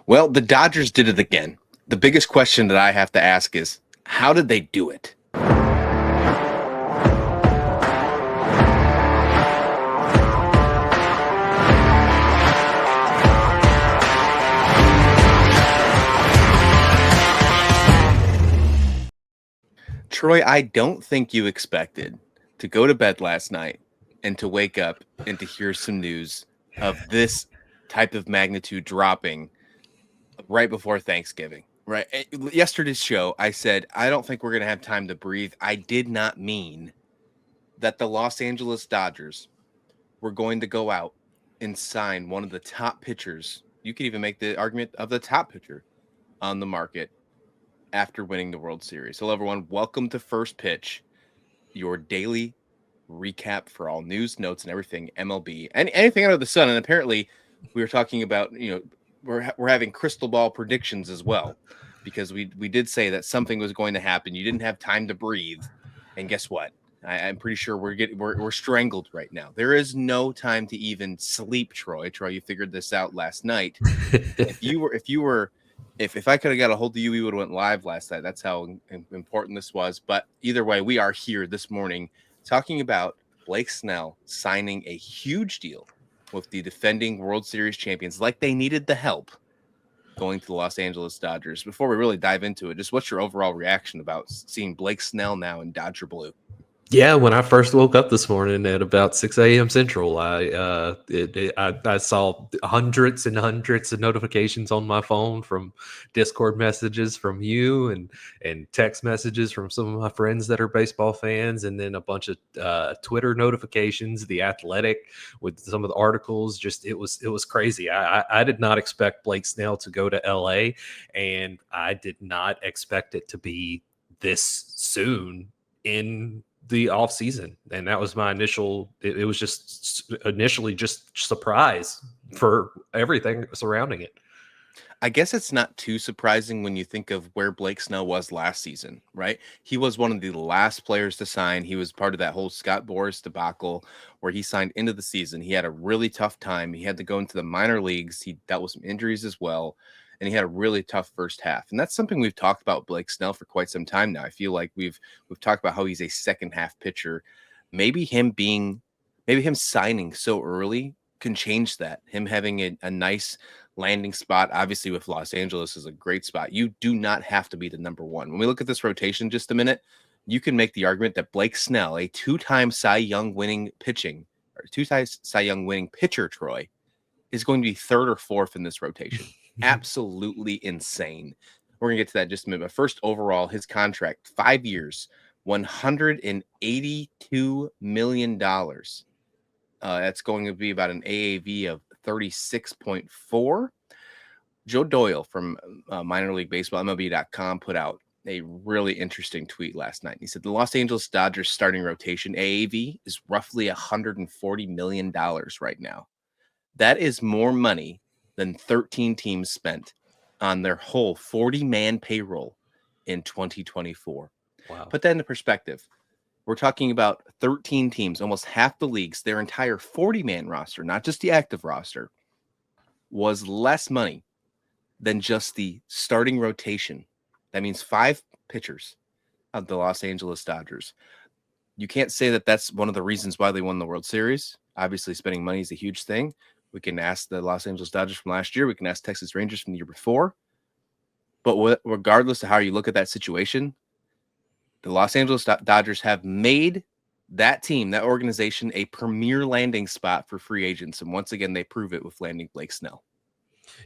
Well, the Dodgers did it again. The biggest question that I have to ask is, how did they do it? Troy, I don't think you expected to go to bed last night and to wake up and to hear some news of this type of magnitude dropping right before Thanksgiving. Right. Yesterday's show, I said, I don't think we're going to have time to breathe. I did not mean that the Los Angeles Dodgers were going to go out and sign one of the top pitchers. You could even make the argument of the top pitcher on the market after winning the World Series. Hello, everyone. Welcome to First Pitch, your daily recap for all news, notes, and everything MLB and anything under the sun. And apparently, we were talking about, we're having crystal ball predictions as well, because we did say that something was going to happen. You didn't have time to breathe, and guess what? I'm pretty sure we're strangled right now. There is no time to even sleep, Troy. Troy, you figured this out last night. If I could have got a hold of you, we would have went live last night. That's how important this was. But either way, we are here this morning talking about Blake Snell signing a huge deal with the defending World Series champions, like they needed the help going to the Los Angeles Dodgers. Before we really dive into it, just what's your overall reaction about seeing Blake Snell now in Dodger blue? Yeah, when I first woke up this morning at about 6 a.m. Central, I saw hundreds and hundreds of notifications on my phone from Discord messages from you and text messages from some of my friends that are baseball fans, and then a bunch of Twitter notifications, The Athletic with some of the articles. Just it was crazy. I did not expect Blake Snell to go to LA, and I did not expect it to be this soon in the off season. And that was my initial, it was just initially just surprise for everything surrounding it. I guess it's not too surprising when you think of where Blake Snell was last season, right? He was one of the last players to sign. He was part of that whole Scott Boras debacle where he signed into the season. He had a really tough time. He had to go into the minor leagues. He dealt with some injuries as well, and he had a really tough first half. And that's something we've talked about Blake Snell for quite some time now. I feel like we've talked about how he's a second half pitcher. Maybe him signing so early can change that. Him having a nice landing spot, obviously with Los Angeles, is a great spot. You do not have to be the number one. When we look at this rotation just a minute, you can make the argument that Blake Snell, a two-time Cy Young winning pitcher, Troy, is going to be third or fourth in this rotation. Absolutely insane. We're going to get to that in just a minute. But first, overall, his contract, 5 years, $182 million. That's going to be about an AAV of 36.4. Joe Doyle from minor league baseball, MLB.com, put out a really interesting tweet last night. He said the Los Angeles Dodgers starting rotation AAV is roughly $140 million right now. That is more money than 13 teams spent on their whole 40-man payroll in 2024. Wow. Put that into perspective. We're talking about 13 teams, almost half the leagues, their entire 40-man roster, not just the active roster, was less money than just the starting rotation. That means 5 pitchers of the Los Angeles Dodgers. You can't say that that's one of the reasons why they won the World Series. Obviously, spending money is a huge thing. We can ask the Los Angeles Dodgers from last year. We can ask Texas Rangers from the year before. But regardless of how you look at that situation, the Los Angeles Dodgers have made that team, that organization, a premier landing spot for free agents. And once again, they prove it with landing Blake Snell.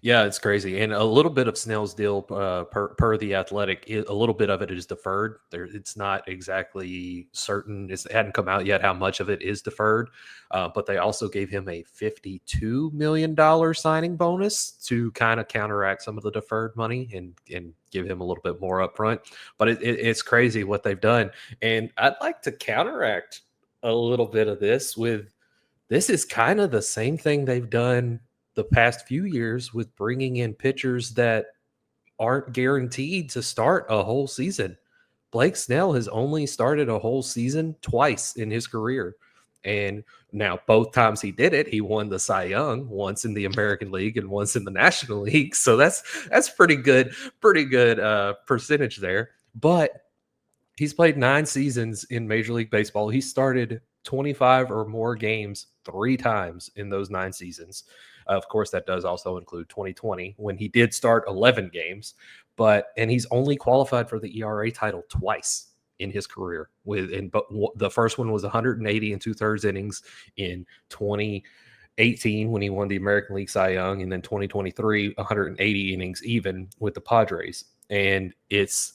Yeah, it's crazy. And a little bit of Snell's deal per the Athletic, a little bit of it is deferred. It's not exactly certain. It hadn't come out yet how much of it is deferred. But they also gave him a $52 million signing bonus to kind of counteract some of the deferred money and give him a little bit more upfront. But it's crazy what they've done. And I'd like to counteract a little bit of this with, this is kind of the same thing they've done the past few years with bringing in pitchers that aren't guaranteed to start a whole season. Blake Snell has only started a whole season twice in his career. And now both times he did it, he won the Cy Young, once in the American League and once in the National League. So that's pretty good percentage there. But he's played 9 seasons in Major League Baseball. He started 25 or more games 3 times in those 9 seasons. Of course, that does also include 2020 when he did start 11 games. And he's only qualified for the ERA title twice in his career. But the first one was 180 and 2/3 innings in 2018 when he won the American League Cy Young, and then 2023 180 innings even with the Padres. And it's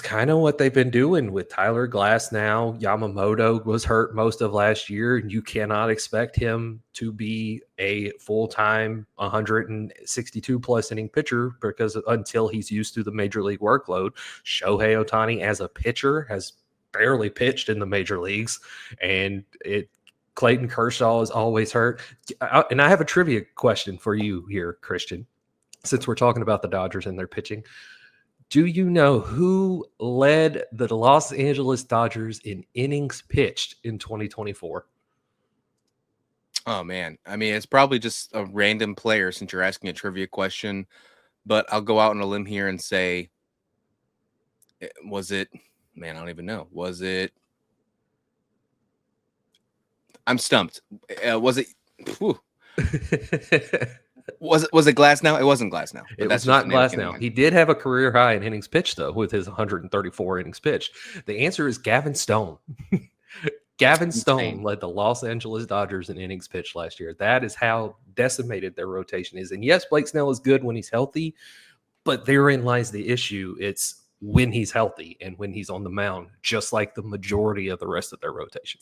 kind of what they've been doing with Tyler Glass now. Yamamoto was hurt most of last year, and you cannot expect him to be a full-time 162-plus inning pitcher because until he's used to the major league workload. Shohei Ohtani as a pitcher has barely pitched in the major leagues, and Clayton Kershaw is always hurt. And I have a trivia question for you here, Christian, since we're talking about the Dodgers and their pitching. Do you know who led the Los Angeles Dodgers in innings pitched in 2024? Oh, man. I mean, it's probably just a random player since you're asking a trivia question, but I'll go out on a limb here and say, was it, man, I don't even know. Was it, I'm stumped. Was it, was it Glass now? It wasn't Glass now. It was not Glass now. He did have a career high in innings pitched, though, with his 134 innings pitched. The answer is Gavin Stone. Gavin Stone led the Los Angeles Dodgers in innings pitched last year. That is how decimated their rotation is. And yes, Blake Snell is good when he's healthy, but therein lies the issue. It's when he's healthy and when he's on the mound, just like the majority of the rest of their rotation.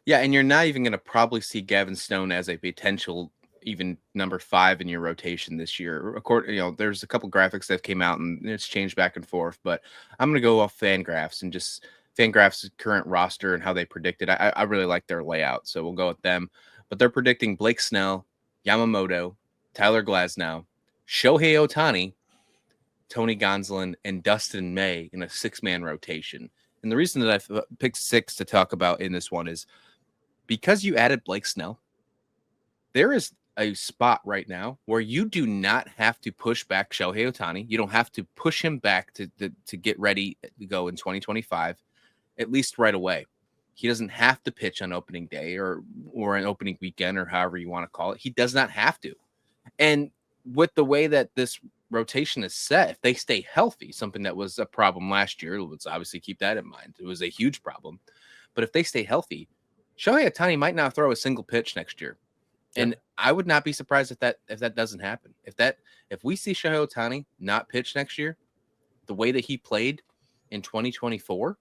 Yeah, and you're not even going to probably see Gavin Stone as a potential even number 5 in your rotation this year. According, there's a couple graphics that came out and it's changed back and forth, but I'm going to go off Fangraphs and just Fangraphs' current roster and how they predicted. I really like their layout, so we'll go with them. But they're predicting Blake Snell, Yamamoto, Tyler Glasnow, Shohei Ohtani, Tony Gonsolin, and Dustin May in a 6-man rotation. And the reason that I picked 6 to talk about in this one is because you added Blake Snell. There is a spot right now where you do not have to push back Shohei Ohtani. You don't have to push him back to get ready to go in 2025, at least right away. He doesn't have to pitch on opening day or an opening weekend or however you want to call it. He does not have to. And with the way that this rotation is set, if they stay healthy, something that was a problem last year, let's obviously keep that in mind. It was a huge problem. But if they stay healthy, Shohei Ohtani might not throw a single pitch next year. And I would not be surprised if that doesn't happen. If we see Shohei Ohtani not pitch next year, the way that he played in 2024,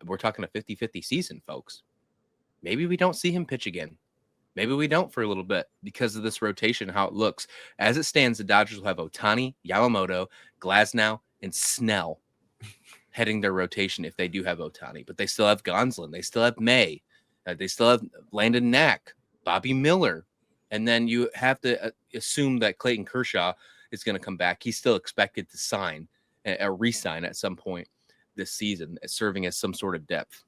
we're talking a 50-50 season, folks. Maybe we don't see him pitch again. Maybe we don't for a little bit because of this rotation, how it looks. As it stands, the Dodgers will have Ohtani, Yamamoto, Glasnow, and Snell heading their rotation if they do have Ohtani. But they still have Gonsolin. They still have May. They still have Landon Knack, Bobby Miller. And then you have to assume that Clayton Kershaw is going to come back. He's still expected to sign a re-sign at some point this season, serving as some sort of depth.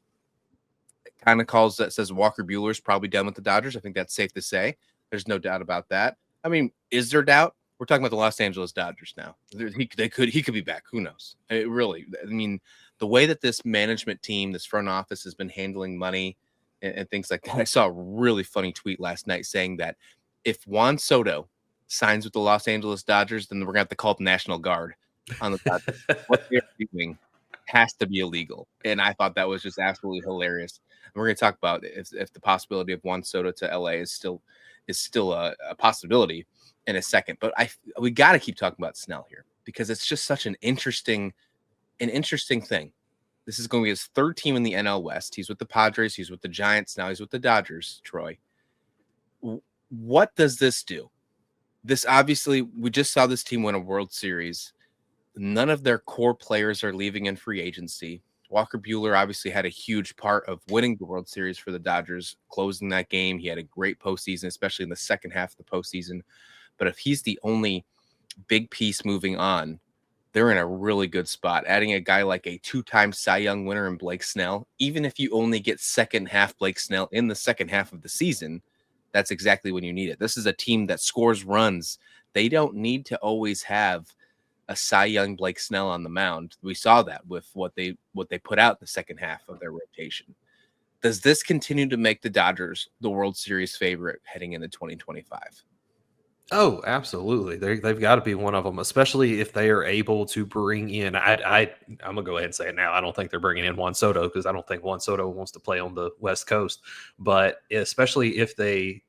It kind of calls that says Walker Buehler is probably done with the Dodgers. I think that's safe to say. There's no doubt about that. I mean, is there doubt? We're talking about the Los Angeles Dodgers now. He could be back. Who knows? I mean, the way that this management team, this front office has been handling money and things like that. I saw a really funny tweet last night saying that if Juan Soto signs with the Los Angeles Dodgers, then we're going to have to call the National Guard on the Dodgers. What they're doing has to be illegal. And I thought that was just absolutely hilarious. And we're going to talk about if the possibility of Juan Soto to LA is still a possibility in a second. But we got to keep talking about Snell here because it's just such an interesting thing. This is going to be his 3rd team in the NL West. He's with the Padres. He's with the Giants. Now he's with the Dodgers, Troy. What does this do? This obviously, we just saw this team win a World Series. None of their core players are leaving in free agency. Walker Buehler obviously had a huge part of winning the World Series for the Dodgers, closing that game. He had a great postseason, especially in the second half of the postseason. But if he's the only big piece moving on, they're in a really good spot. Adding a guy like a 2-time Cy Young winner in Blake Snell, even if you only get second half Blake Snell in the second half of the season, that's exactly when you need it. This is a team that scores runs. They don't need to always have a Cy Young Blake Snell on the mound. We saw that with what they put out in the second half of their rotation. Does this continue to make the Dodgers the World Series favorite heading into 2025? Oh, absolutely. They've got to be one of them, especially if they are able to bring in. I'm gonna go ahead and say it now. I don't think they're bringing in Juan Soto because I don't think Juan Soto wants to play on the West Coast. But especially if they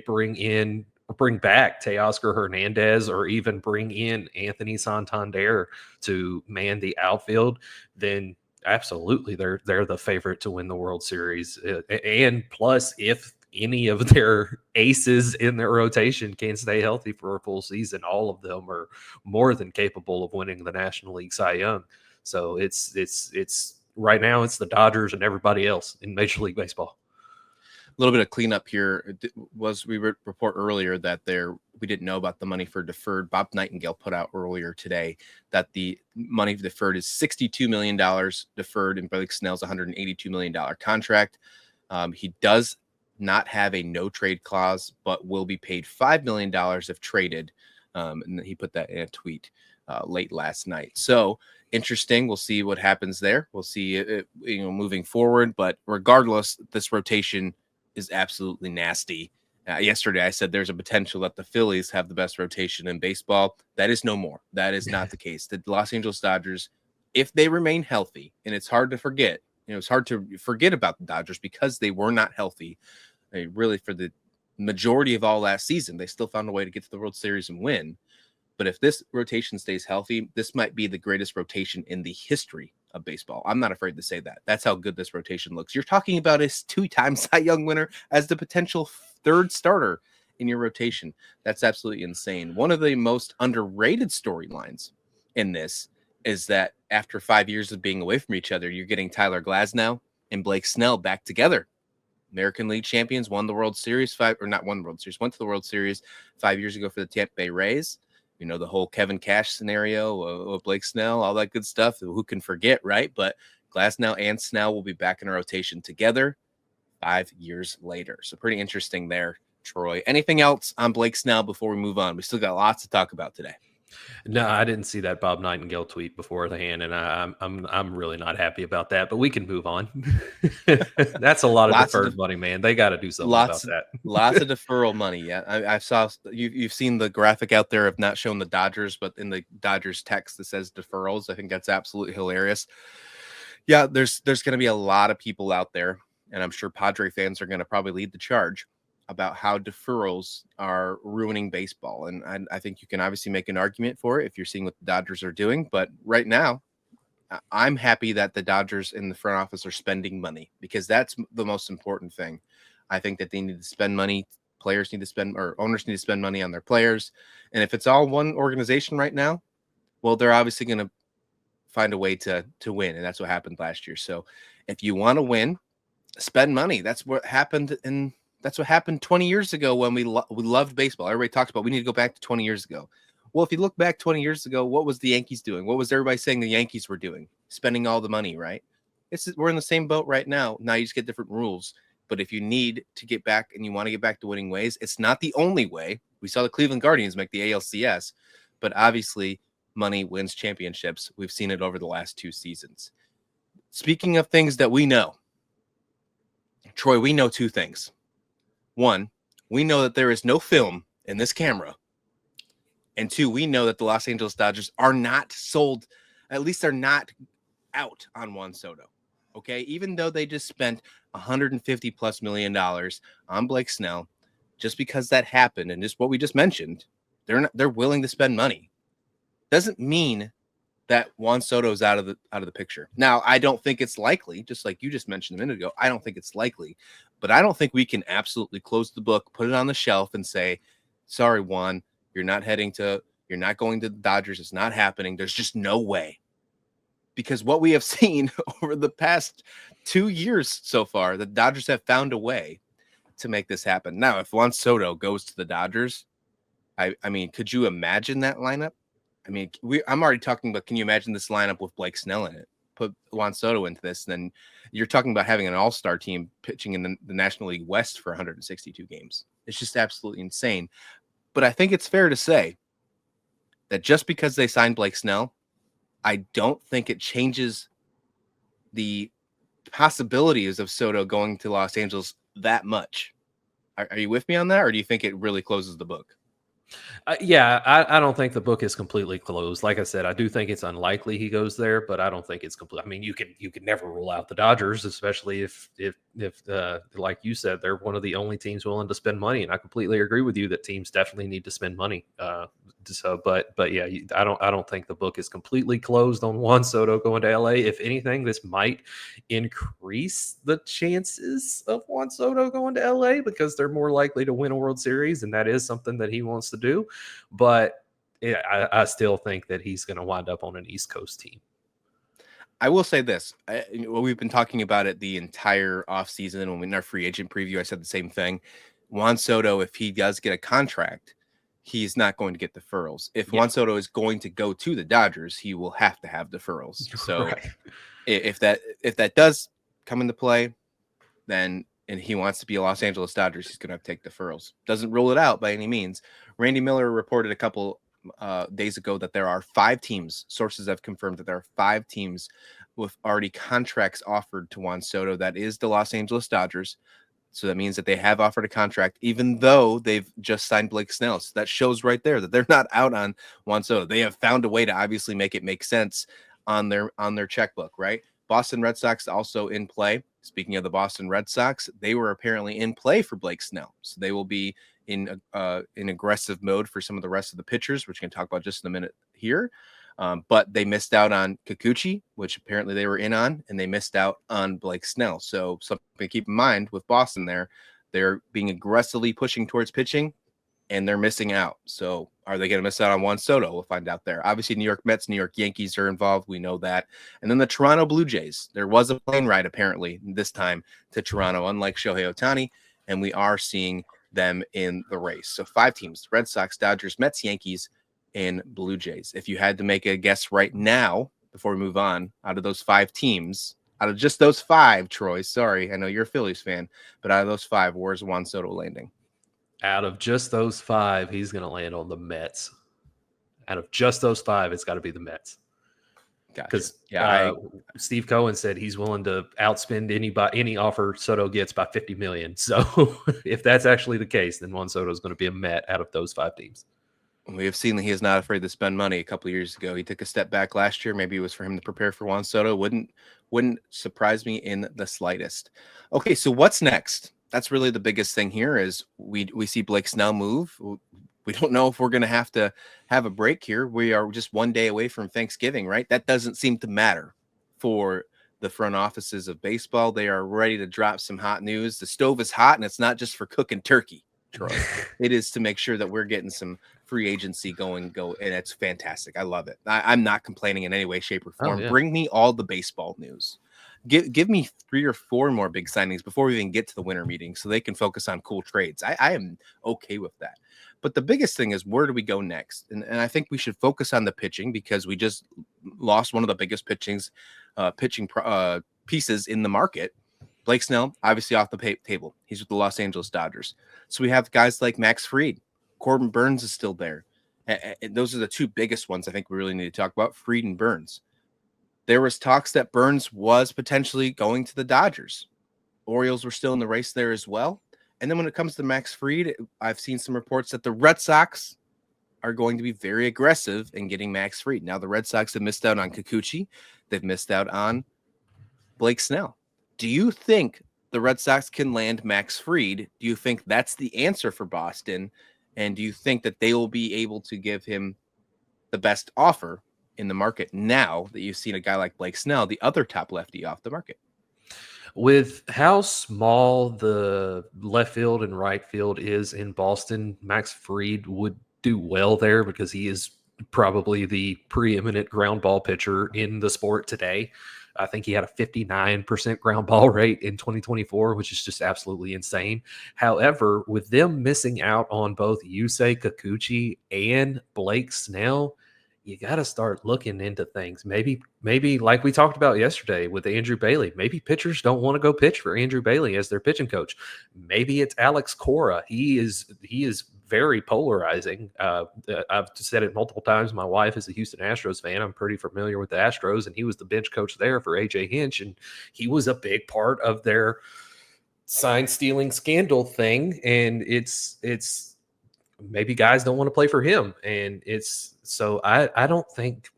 bring back Teoscar Hernandez or even bring in Anthony Santander to man the outfield, then absolutely they're the favorite to win the World Series. And plus, if any of their aces in their rotation can stay healthy for a full season, all of them are more than capable of winning the National League Cy Young. So it's right now it's the Dodgers and everybody else in Major League Baseball. A little bit of cleanup here was we report earlier that we didn't know about the money for deferred. Bob Nightingale put out earlier today that the money deferred is $62 million deferred, and Blake Snell's $182 million contract. He does not have a no trade clause, but will be paid $5 million if traded. And he put that in a tweet late last night. So interesting. We'll see what happens there. We'll see it, moving forward. But regardless, this rotation is absolutely nasty. Yesterday, I said there's a potential that the Phillies have the best rotation in baseball. That is no more. That is not the case. The Los Angeles Dodgers, if they remain healthy, and it's hard to forget, it's hard to forget about the Dodgers because they were not healthy. Really, for the majority of all last season, they still found a way to get to the World Series and win. But if this rotation stays healthy, this might be the greatest rotation in the history of baseball. I'm not afraid to say that. That's how good this rotation looks. You're talking about a 2-time Cy Young winner as the potential third starter in your rotation. That's absolutely insane. One of the most underrated storylines in this is that after 5 years of being away from each other, you're getting Tyler Glasnow and Blake Snell back together. American League champions, won the World Series, went to the World Series 5 years ago for the Tampa Bay Rays. The whole Kevin Cash scenario of Blake Snell, all that good stuff. Who can forget, right? But Glasnow and Snell will be back in a rotation together 5 years later. So pretty interesting there, Troy. Anything else on Blake Snell before we move on? We still got lots to talk about today. No, I didn't see that Bob Nightingale tweet beforehand, and I'm really not happy about that. But we can move on. That's a lot of deferred money, man. They got to do something about that. Lots of deferral money. Yeah, I saw you've seen the graphic out there of not showing the Dodgers, but in the Dodgers text that says deferrals. I think that's absolutely hilarious. Yeah, there's going to be a lot of people out there, and I'm sure Padre fans are going to probably lead the charge about how deferrals are ruining baseball. And I think you can obviously make an argument for it if you're seeing what the Dodgers are doing. But right now, I'm happy that the Dodgers in the front office are spending money because that's the most important thing. I think that they need to spend money. Players need to spend, or owners need to spend money on their players. And if it's all one organization right now, well, they're obviously going to find a way to win. And that's what happened last year. So if you want to win, spend money. That's what happened That's what happened 20 years ago when we loved baseball. Everybody talks about we need to go back to 20 years ago. Well, if you look back 20 years ago, what was the Yankees doing? What was everybody saying the Yankees were doing? Spending all the money, right? We're in the same boat right now. Now you just get different rules. But if you need to get back and you want to get back to winning ways, it's not the only way. We saw the Cleveland Guardians make the ALCS, but obviously money wins championships. We've seen it over the last 2 seasons. Speaking of things that we know, Troy, we know 2 things. One, we know that there is no film in this camera. And 2, we know that the Los Angeles Dodgers are not sold. At least they're not out on Juan Soto. Okay. Even though they just spent $150+ million on Blake Snell, just because that happened and just what we just mentioned, they're willing to spend money. Doesn't mean that Juan Soto is out of the picture. Now, I don't think it's likely, just like you just mentioned a minute ago. I don't think it's likely, but I don't think we can absolutely close the book, put it on the shelf, and say, "Sorry, Juan, you're not going to the Dodgers. It's not happening." There's just no way, because what we have seen over the past 2 years so far, the Dodgers have found a way to make this happen. Now, if Juan Soto goes to the Dodgers, I mean, could you imagine that lineup? I mean, I'm already talking about, can you imagine this lineup with Blake Snell in it? Put Juan Soto into this, and then you're talking about having an all-star team pitching in the National League West for 162 games. It's just absolutely insane. But I think it's fair to say that just because they signed Blake Snell, I don't think it changes the possibilities of Soto going to Los Angeles that much. Are you with me on that, or do you think it really closes the book? Yeah, I don't think the book is completely closed. Like I said, I do think it's unlikely he goes there, but I don't think it's complete. I mean, you can never rule out the Dodgers, especially if like you said, they're one of the only teams willing to spend money, and I completely agree with you that teams definitely need to spend money. But yeah, I don't think the book is completely closed on Juan Soto going to LA. If anything, this might increase the chances of Juan Soto going to LA because they're more likely to win a World Series, and that is something that he wants to do. But I still think that he's going to wind up on an East Coast team. I will say this. We've been talking about it the entire offseason. When we in our free agent preview, I said the same thing. Juan Soto, if he does get a contract, he's not going to get deferrals. If Juan Soto is going to go to the Dodgers, he will have to have deferrals. So Right. if that does come into play, then and he wants to be a Los Angeles Dodgers, he's going to have to take deferrals. Doesn't rule it out by any means. Randy Miller reported a couple days ago that there are 5 teams. Sources have confirmed that there are 5 teams with already contracts offered to Juan Soto. That is the Los Angeles Dodgers. So that means that they have offered a contract, even though they've just signed Blake Snell. So that shows right there that they're not out on Juan Soto. They have found a way to obviously make it make sense on their checkbook, right? Boston Red Sox also in play. Speaking of the Boston Red Sox, they were apparently in play for Blake Snell. So they will be in aggressive mode for some of the rest of the pitchers, which we can talk about just in a minute here. But they missed out on Kikuchi, which apparently they were in on, and they missed out on Blake Snell. So something to keep in mind with Boston there. They're being aggressively pushing towards pitching, and they're missing out. So are they going to miss out on Juan Soto? We'll find out there. Obviously, New York Mets, New York Yankees are involved. We know that. And then the Toronto Blue Jays. There was a plane ride, apparently, this time to Toronto, unlike Shohei Ohtani, and we are seeing them in the race. So 5 teams, Red Sox, Dodgers, Mets, Yankees, and Blue Jays. If you had to make a guess right now, before we move on, out of those 5 teams, out of just those 5, Troy, sorry, I know you're a Phillies fan, but out of those 5, where's Juan Soto landing? Out of just those 5, he's going to land on the Mets. Out of just those 5, it's got to be the Mets. Because Steve Cohen said he's willing to outspend any offer Soto gets by $50 million. So if that's actually the case, then Juan Soto is going to be a Met out of those 5 teams. We have seen that he is not afraid to spend money. A couple of years ago, he took a step back last year. Maybe it was for him to prepare for Juan Soto. Wouldn't surprise me in the slightest. Okay, so what's next? That's really the biggest thing here is we see Blake Snell move. We don't know if we're going to have a break here. We are just one day away from Thanksgiving, right? That doesn't seem to matter for the front offices of baseball. They are ready to drop some hot news. The stove is hot, and it's not just for cooking turkey, Troy. It is to make sure that we're getting some free agency going, and it's fantastic. I love it. I'm not complaining in any way, shape, or form. Bring me all the baseball news. Give me 3 or 4 more big signings before we even get to the winter meeting so they can focus on cool trades. I am okay with that. But the biggest thing is, where do we go next? And I think we should focus on the pitching because we just lost one of the biggest pitching pieces in the market. Blake Snell, obviously off the table. He's with the Los Angeles Dodgers. So we have guys like Max Fried. Corbin Burns is still there. And those are the 2 biggest ones I think we really need to talk about, Fried and Burns. There was talks that Burns was potentially going to the Dodgers. Orioles were still in the race there as well. And then when it comes to Max Fried, I've seen some reports that the Red Sox are going to be very aggressive in getting Max Fried. Now, the Red Sox have missed out on Kikuchi. They've missed out on Blake Snell. Do you think the Red Sox can land Max Fried? Do you think that's the answer for Boston? And do you think that they will be able to give him the best offer in the market now that you've seen a guy like Blake Snell, the other top lefty, off the market? With how small the left field and right field is in Boston, Max Fried would do well there because he is probably the preeminent ground ball pitcher in the sport today. I think he had a 59% ground ball rate in 2024, which is just absolutely insane. However, with them missing out on both Yusei Kikuchi and Blake Snell, you got to start looking into things. Maybe like we talked about yesterday with Andrew Bailey, maybe pitchers don't want to go pitch for Andrew Bailey as their pitching coach. Maybe it's Alex Cora. He is very polarizing. I've said it multiple times. My wife is a Houston Astros fan. I'm pretty familiar with the Astros, and he was the bench coach there for AJ Hinch, and he was a big part of their sign stealing scandal thing. And it's maybe guys don't want to play for him, and it's so I don't think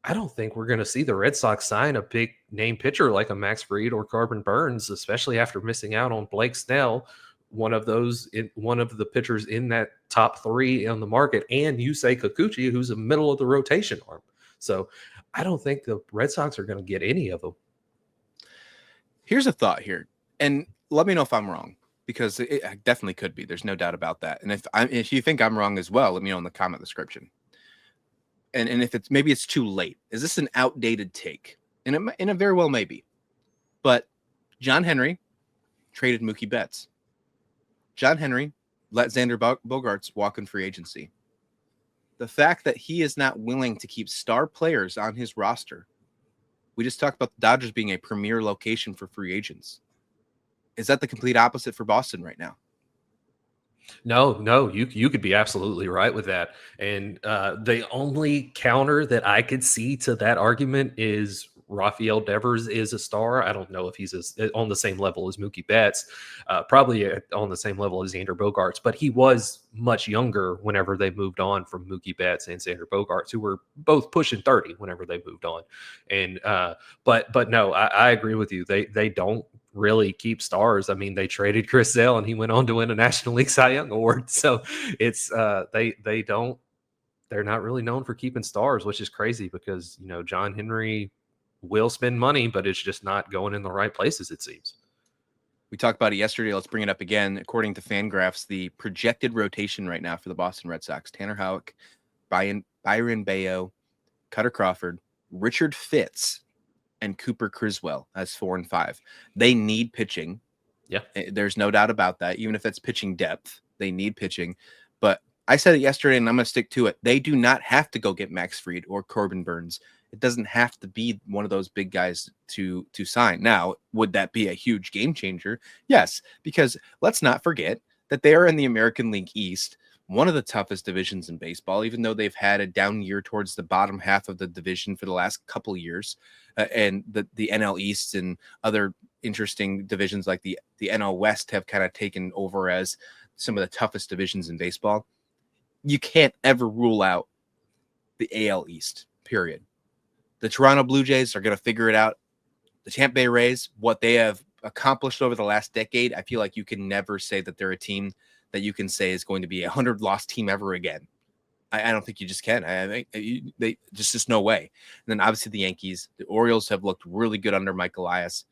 we're going to see the Red Sox sign a big name pitcher like a Max Fried or Corbin Burns, especially after missing out on Blake Snell, one of the pitchers in that top 3 on the market, and Yusei Kikuchi, who's a middle of the rotation arm. So I don't think the Red Sox are going to get any of them. Here's a thought here, and let me know if I'm wrong, because it definitely could be. There's no doubt about that. And if you think I'm wrong as well, let me know in the comment description. And if it's too late. Is this an outdated take? And it very well may be. But John Henry traded Mookie Betts. John Henry let Xander Bogaerts walk in free agency. The fact that he is not willing to keep star players on his roster. We just talked about the Dodgers being a premier location for free agents. Is that the complete opposite for Boston right now? No, you could be absolutely right with that. And the only counter that I could see to that argument is Rafael Devers is a star. I don't know if he's on the same level as Mookie Betts, probably on the same level as Xander Bogaerts, but he was much younger whenever they moved on from Mookie Betts and Xander Bogaerts, who were both pushing 30 whenever they moved on. And but no, I agree with you. They don't really keep stars. I mean, they traded Chris Sale and he went on to win a National League Cy Young Award. So it's they're not really known for keeping stars, which is crazy because, you know, John Henry will spend money, but it's just not going in the right places, it seems. We talked about it yesterday. Let's bring it up again. According to Fangraphs, the projected rotation right now for the Boston Red Sox: Tanner Houck, Byron Bayo, Cutter Crawford, Richard Fitz, and Cooper Criswell as 4 and 5. They need pitching. Yeah. There's no doubt about that. Even if it's pitching depth, they need pitching. But I said it yesterday, and I'm going to stick to it. They do not have to go get Max Fried or Corbin Burns. It doesn't have to be one of those big guys to sign. Now, would that be a huge game changer? Yes, because let's not forget that they are in the American League East, one of the toughest divisions in baseball, even though they've had a down year towards the bottom half of the division for the last couple of years. And the NL East and other interesting divisions like the NL West have kind of taken over as some of the toughest divisions in baseball. You can't ever rule out the AL East, period. The Toronto Blue Jays are going to figure it out. The Tampa Bay Rays, what they have accomplished over the last decade, I feel like you can never say that they're a team that you can say is going to be a 100-loss team ever again. I don't think you just can. I think they just no way. And then obviously the Yankees, the Orioles have looked really good under Mike Elias.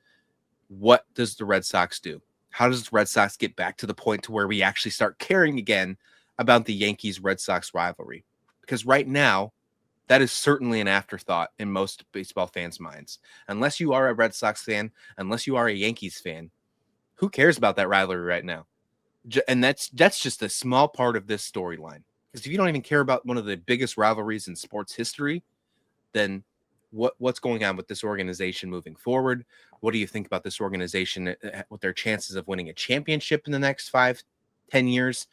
What does the Red Sox do? How does the Red Sox get back to the point to where we actually start caring again about the Yankees-Red Sox rivalry? Because right now, that is certainly an afterthought in most baseball fans' minds. Unless you are a Red Sox fan, unless you are a Yankees fan, who cares about that rivalry right now? And that's just a small part of this storyline. Because if you don't even care about one of the biggest rivalries in sports history, then what's going on with this organization moving forward? What do you think about this organization with their chances of winning a championship in the next 5-10 years?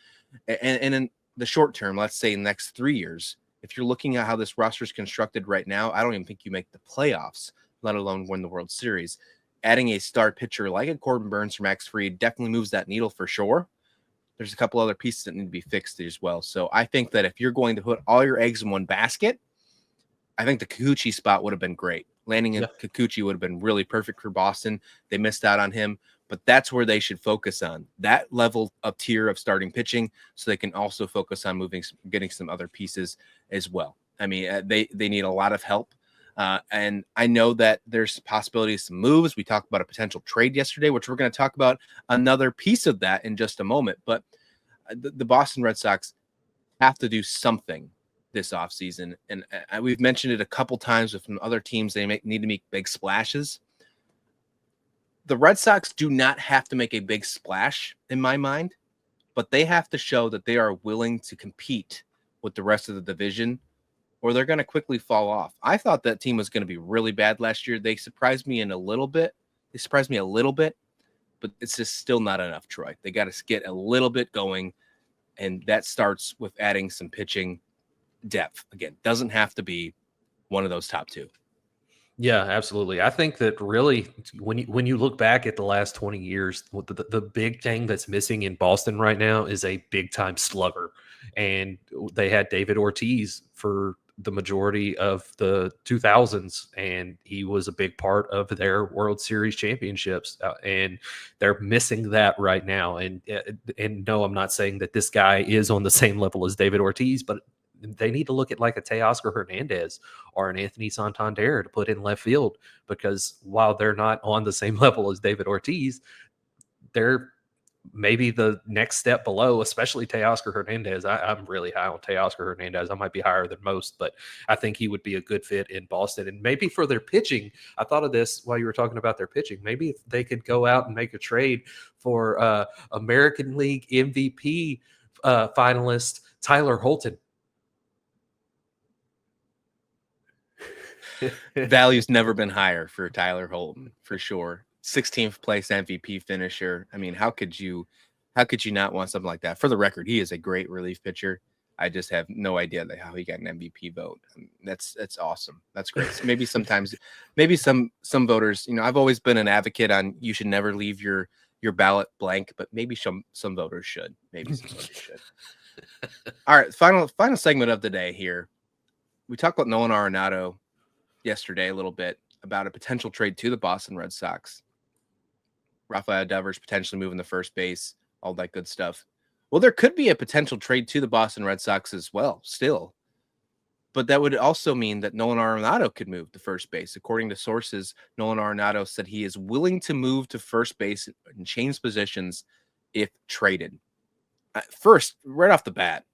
And in the short term, let's say in the next 3 years, if you're looking at how this roster is constructed right now, I don't even think you make the playoffs, let alone win the World Series. Adding a star pitcher like a Corbin Burns or Max Fried definitely moves that needle for sure. There's a couple other pieces that need to be fixed as well. So I think that if you're going to put all your eggs in one basket, I think the Kikuchi spot would have been great. Landing in Kikuchi would have been really perfect for Boston. They missed out on him, but that's where they should focus on, that level of tier of starting pitching, so they can also focus on getting some other pieces as well. I mean, they need a lot of help. And I know that there's possibilities to moves. We talked about a potential trade yesterday, which we're going to talk about another piece of that in just a moment. But the Boston Red Sox have to do something this offseason. And we've mentioned it a couple times with other teams. They need to make big splashes. The Red Sox do not have to make a big splash in my mind, but they have to show that they are willing to compete with the rest of the division or they're going to quickly fall off. I thought that team was going to be really bad last year. They surprised me a little bit, but it's just still not enough, Troy. They got to get a little bit going, and that starts with adding some pitching depth. Again, doesn't have to be one of those top two. Yeah, absolutely. I think that really, when you look back at the last 20 years, the big thing that's missing in Boston right now is a big time slugger. And they had David Ortiz for the majority of the 2000s, and he was a big part of their World Series championships. And they're missing that right now. And no, I'm not saying that this guy is on the same level as David Ortiz, but they need to look at like a Teoscar Hernandez or an Anthony Santander to put in left field, because while they're not on the same level as David Ortiz, they're maybe the next step below, especially Teoscar Hernandez. I'm really high on Teoscar Hernandez. I might be higher than most, but I think he would be a good fit in Boston. And maybe for their pitching, I thought of this while you were talking about their pitching. Maybe if they could go out and make a trade for American League MVP finalist Tyler Holton. Value's never been higher for Tyler Holton, for sure. 16th place MVP finisher. I mean, how could you not want something like that? For the record, he is a great relief pitcher. I just have no idea how he got an MVP vote. I mean, that's awesome. That's great. So maybe some voters, I've always been an advocate on you should never leave your ballot blank, but maybe some voters should. Maybe some voters should. All right, final segment of the day here. We talked about Nolan Arenado yesterday a little bit about a potential trade to the Boston Red Sox. Rafael Devers potentially moving to first base, all that good stuff. Well, there could be a potential trade to the Boston Red Sox as well, still. But that would also mean that Nolan Arenado could move to first base. According to sources, Nolan Arenado said he is willing to move to first base and change positions if traded. First, right off the bat,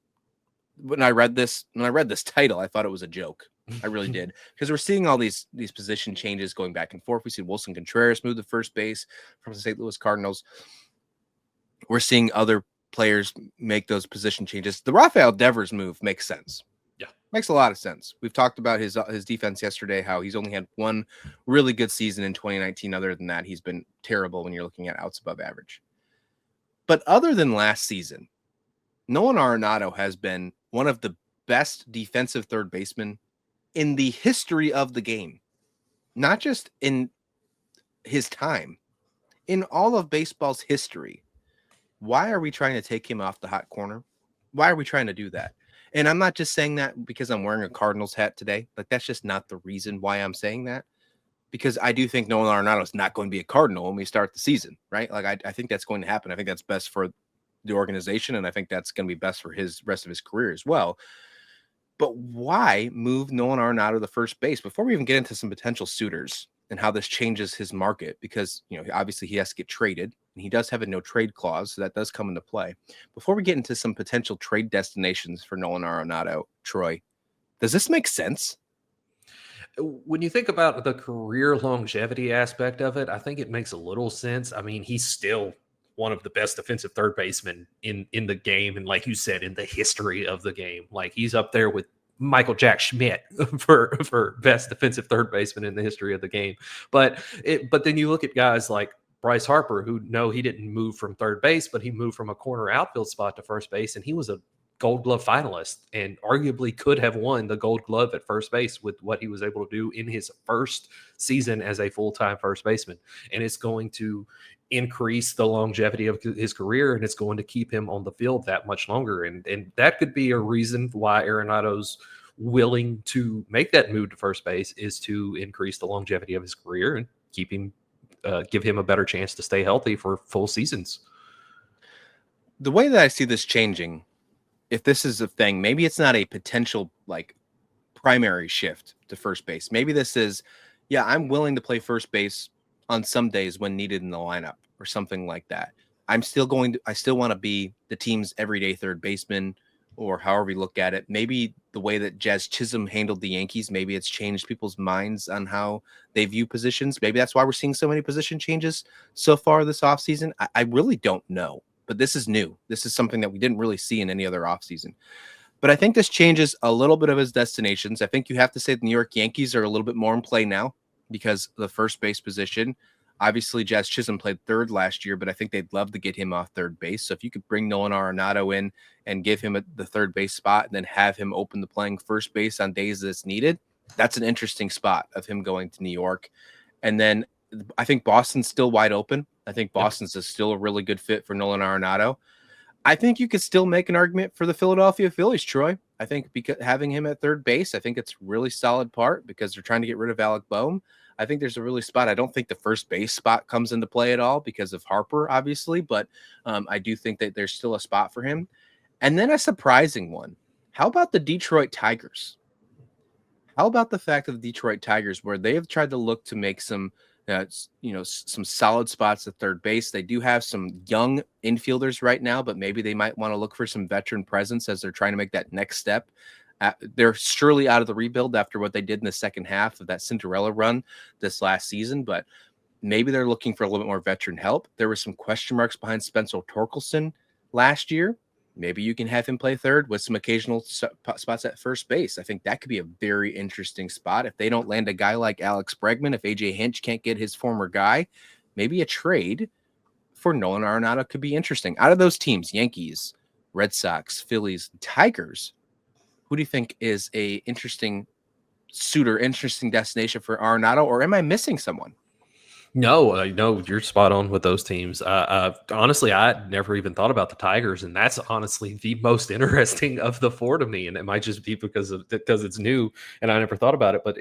when I read this title, I thought it was a joke. I really did, because we're seeing all these position changes going back and forth. We see Wilson Contreras move to first base from the St. Louis Cardinals. We're seeing other players make those position changes. The Rafael Devers move makes sense. Yeah, makes a lot of sense. We've talked about his defense yesterday, how he's only had one really good season in 2019. Other than that, he's been terrible when you're looking at outs above average. But other than last season, Nolan Arenado has been one of the best defensive third basemen in the history of the game, not just in his time, in all of baseball's history. Why are we trying to take him off the hot corner? Why are we trying to do that? And I'm not just saying that because I'm wearing a Cardinals hat today. Like, that's just not the reason why I'm saying that, because I do think Nolan Arenado is not going to be a Cardinal when we start the season, right? Like, I think that's going to happen. I think that's best for the organization, and I think that's going to be best for his rest of his career as well. But why move Nolan Arenado to first base before we even get into some potential suitors and how this changes his market? Because, obviously he has to get traded, and he does have a no trade clause, so that does come into play. Before we get into some potential trade destinations for Nolan Arenado, Troy, does this make sense? When you think about the career longevity aspect of it, I think it makes a little sense. I mean, he's still one of the best defensive third basemen in the game. And like you said, in the history of the game, like he's up there with Michael Jack Schmidt for best defensive third baseman in the history of the game. But then you look at guys like Bryce Harper, who he didn't move from third base, but he moved from a corner outfield spot to first base. And he was a Gold Glove finalist and arguably could have won the Gold Glove at first base with what he was able to do in his first season as a full-time first baseman. And it's going to increase the longevity of his career, and it's going to keep him on the field that much longer. And that could be a reason why Arenado's willing to make that move to first base, is to increase the longevity of his career and keep him, give him a better chance to stay healthy for full seasons. The way that I see this changing, if this is a thing, maybe it's not a potential like primary shift to first base. Maybe this is, I'm willing to play first base on some days when needed in the lineup or something like that. I still want to be the team's everyday third baseman, or however you look at it. Maybe the way that Jazz Chisholm handled the Yankees, maybe it's changed people's minds on how they view positions. Maybe that's why we're seeing so many position changes so far this offseason. I really don't know, but this is new. This is something that we didn't really see in any other offseason. But I think this changes a little bit of his destinations. I think you have to say the New York Yankees are a little bit more in play now because the first base position. Obviously, Jazz Chisholm played third last year, but I think they'd love to get him off third base. So if you could bring Nolan Arenado in and give him the third base spot and then have him open to playing first base on days that's needed, that's an interesting spot of him going to New York. And then I think Boston's still wide open. I think Boston's is still a really good fit for Nolan Arenado. I think you could still make an argument for the Philadelphia Phillies, Troy. I think because having him at third base, I think it's really solid part because they're trying to get rid of Alec Boehm. I think there's a really spot. I don't think the first base spot comes into play at all because of Harper, obviously, but I do think that there's still a spot for him. And then a surprising one. How about the Detroit Tigers? How about the fact of the Detroit Tigers where they have tried to look to make some some solid spots at third base. They do have some young infielders right now, but maybe they might want to look for some veteran presence as they're trying to make that next step. They're surely out of the rebuild after what they did in the second half of that Cinderella run this last season, but maybe they're looking for a little bit more veteran help. There were some question marks behind Spencer Torkelson last year. Maybe you can have him play third with some occasional spots at first base. I think that could be a very interesting spot. If they don't land a guy like Alex Bregman, if AJ Hinch can't get his former guy, maybe a trade for Nolan Arenado could be interesting. Out of those teams, Yankees, Red Sox, Phillies, Tigers, who do you think is a interesting suitor, interesting destination for Arenado, or am I missing someone? No, you're spot on with those teams. Honestly, I never even thought about the Tigers, and that's honestly the most interesting of the four to me. And it might just be because it's new, and I never thought about it. But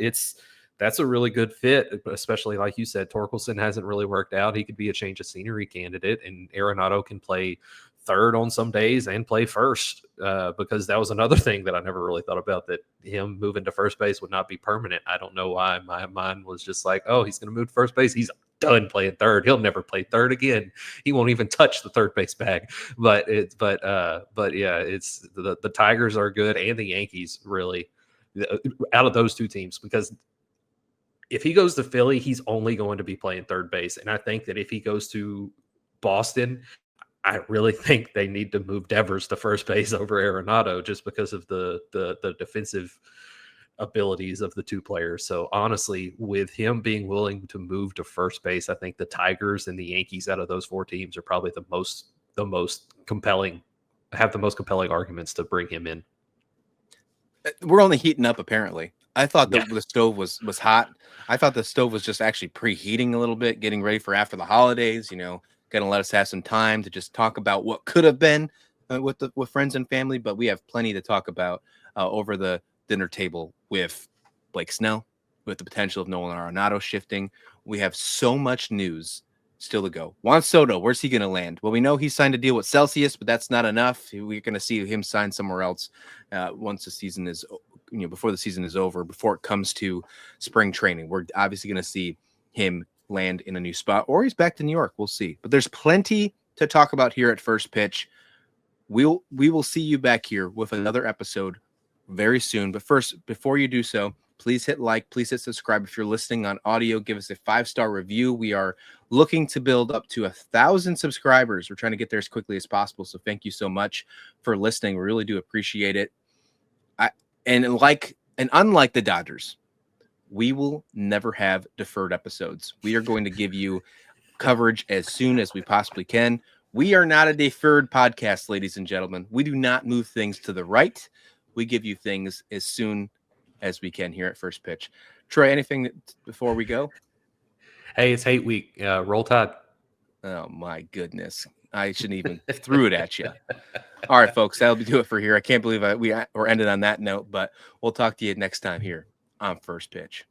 that's a really good fit, especially like you said, Torkelson hasn't really worked out. He could be a change of scenery candidate, and Arenado can play third on some days and play first, because that was another thing that I never really thought about, that him moving to first base would not be permanent. I don't know why my mind was just like, oh, he's going to move to first base. He's done playing third. He'll never play third again. He won't even touch the third base bag. But yeah, it's the Tigers are good, and the Yankees really, out of those two teams, because if he goes to Philly, he's only going to be playing third base. And I think that if he goes to Boston, I really think they need to move Devers to first base over Arenado just because of the defensive abilities of the two players. So honestly, with him being willing to move to first base, I think the Tigers and the Yankees out of those four teams are probably the most compelling, have the most compelling arguments to bring him in. We're only heating up, apparently. I thought the stove was hot. I thought the stove was just actually preheating a little bit, getting ready for after the holidays, going to let us have some time to just talk about what could have been with friends and family, but we have plenty to talk about over the dinner table with Blake Snell, with the potential of Nolan Arenado shifting. We have so much news still to go. Juan Soto, where's he going to land? Well, we know he signed a deal with Celsius, but that's not enough. We're going to see him sign somewhere else once the season is, before the season is over, before it comes to spring training. We're obviously going to see him land in a new spot, or he's back to New York. We'll see. But there's plenty to talk about here at First Pitch. We will see you back here with another episode very soon. But first, before you do so, please hit like, please hit subscribe. If you're listening on audio, give us a 5-star review. We are looking to build up to 1,000 subscribers. We're trying to get there as quickly as possible. So thank you so much for listening. We really do appreciate it. And unlike the Dodgers, we will never have deferred episodes. We are going to give you coverage as soon as we possibly can. We are not a deferred podcast, ladies and gentlemen. We do not move things to the right. We give you things as soon as we can here at First Pitch. Troy, anything before we go? Hey, it's hate week. Roll Tide. Oh, my goodness. I shouldn't even threw it at you. All right, folks, that'll do it for here. I can't believe we're ended on that note, but we'll talk to you next time here on First Pitch.